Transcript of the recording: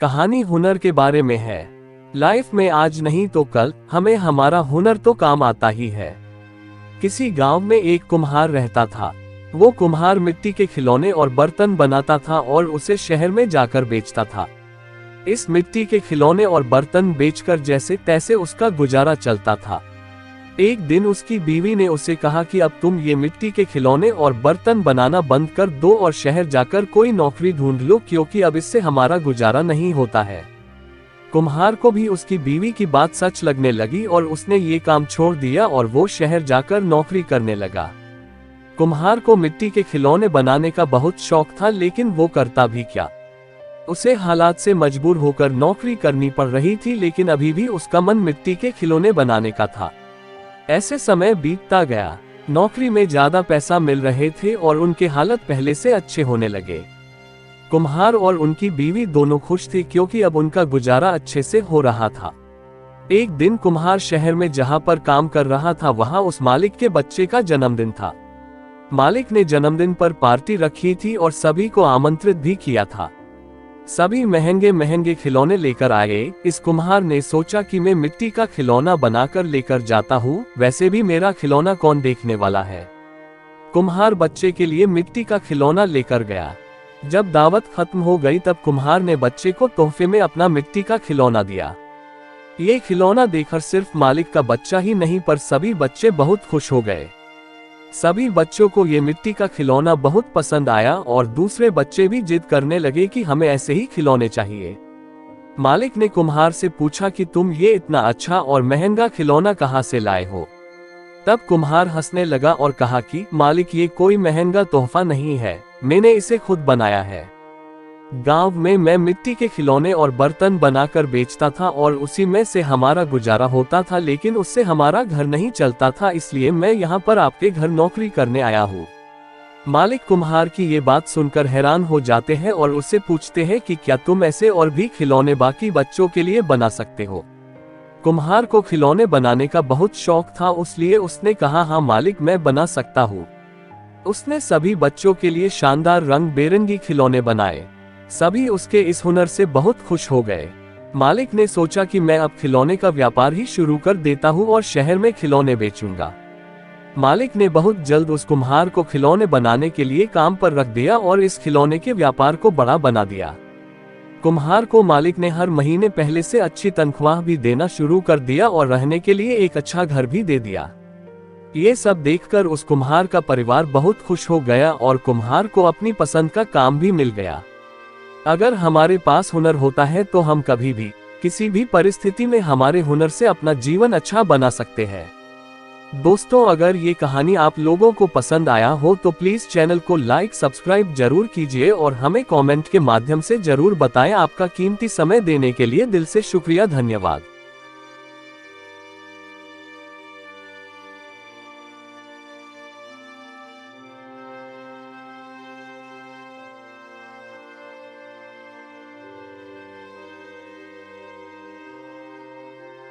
कहानी हुनर के बारे में है। लाइफ में आज नहीं तो कल हमें हमारा हुनर तो काम आता ही है। किसी गांव में एक कुम्हार रहता था। वो कुम्हार मिट्टी के खिलौने और बर्तन बनाता था और उसे शहर में जाकर बेचता था। इस मिट्टी के खिलौने और बर्तन बेचकर जैसे तैसे उसका गुजारा चलता था। एक दिन उसकी बीवी ने उसे कहा कि अब तुम ये मिट्टी के खिलौने और बर्तन बनाना बंद कर दो और शहर जाकर कोई नौकरी ढूंढ लो, क्योंकि अब इससे हमारा गुजारा नहीं होता है। कुम्हार को भी उसकी बीवी की बात सच लगने लगी और उसने ये काम छोड़ दिया और वो शहर जाकर नौकरी करने लगा। कुम्हार को मिट्टी के खिलौने बनाने का बहुत शौक था, लेकिन वो करता भी क्या। उसे हालात से मजबूर होकर नौकरी करनी पड़ रही थी, लेकिन अभी भी उसका मन मिट्टी के खिलौने बनाने का था। ऐसे समय बीतता गया। नौकरी में ज्यादा पैसा मिल रहे थे और उनके हालत पहले से अच्छे होने लगे। कुम्हार और उनकी बीवी दोनों खुश थे, क्योंकि अब उनका गुजारा अच्छे से हो रहा था। एक दिन कुम्हार शहर में जहां पर काम कर रहा था, वहां उस मालिक के बच्चे का जन्मदिन था। मालिक ने जन्मदिन पर पार्टी रखी थी और सभी को आमंत्रित भी किया था। सभी महंगे महंगे खिलौने लेकर आए। इस कुम्हार ने सोचा कि मैं मिट्टी का खिलौना बनाकर लेकर जाता हूँ, वैसे भी मेरा खिलौना कौन देखने वाला है। कुम्हार बच्चे के लिए मिट्टी का खिलौना लेकर गया। जब दावत खत्म हो गई तब कुम्हार ने बच्चे को तोहफे में अपना मिट्टी का खिलौना दिया। ये खिलौना देखकर सिर्फ मालिक का बच्चा ही नहीं पर सभी बच्चे बहुत खुश हो गए। सभी बच्चों को ये मिट्टी का खिलौना बहुत पसंद आया और दूसरे बच्चे भी जिद करने लगे कि हमें ऐसे ही खिलौने चाहिए। मालिक ने कुम्हार से पूछा कि तुम ये इतना अच्छा और महंगा खिलौना कहाँ से लाए हो। तब कुम्हार हंसने लगा और कहा कि मालिक, ये कोई महंगा तोहफा नहीं है, मैंने इसे खुद बनाया है। गांव में मैं मिट्टी के खिलौने और बर्तन बनाकर बेचता था और उसी में से हमारा गुजारा होता था, लेकिन उससे हमारा घर नहीं चलता था, इसलिए मैं यहाँ पर आपके घर नौकरी करने आया हूँ। मालिक कुम्हार की ये बात सुनकर हैरान हो जाते हैं और उससे पूछते हैं कि क्या तुम ऐसे और भी खिलौने बाकी बच्चों के लिए बना सकते हो। कुम्हार को खिलौने बनाने का बहुत शौक था, इसलिए उसने कहा हाँ मालिक, मैं बना सकता हूँ। उसने सभी बच्चों के लिए शानदार रंग बेरंगी खिलौने बनाए। सभी उसके इस हुनर से बहुत खुश हो गए। मालिक ने सोचा कि मैं अब खिलौने का व्यापार ही शुरू कर देता हूँ और शहर में खिलौने बेचूंगा। मालिक ने बहुत जल्द उस कुम्हार को खिलौने बनाने के लिए काम पर रख दिया और इस खिलौने के व्यापार को बड़ा बना दिया। कुम्हार को मालिक ने हर महीने पहले से अच्छी तनख्वाह भी देना शुरू कर दिया और रहने के लिए एक अच्छा घर भी दे दिया। ये सब देखकर उस कुम्हार का परिवार बहुत खुश हो गया और कुम्हार को अपनी पसंद का काम भी मिल गया। अगर हमारे पास हुनर होता है तो हम कभी भी किसी भी परिस्थिति में हमारे हुनर से अपना जीवन अच्छा बना सकते हैं। दोस्तों, अगर ये कहानी आप लोगों को पसंद आया हो तो प्लीज चैनल को लाइक सब्सक्राइब जरूर कीजिए और हमें कमेंट के माध्यम से जरूर बताएं। आपका कीमती समय देने के लिए दिल से शुक्रिया, धन्यवाद।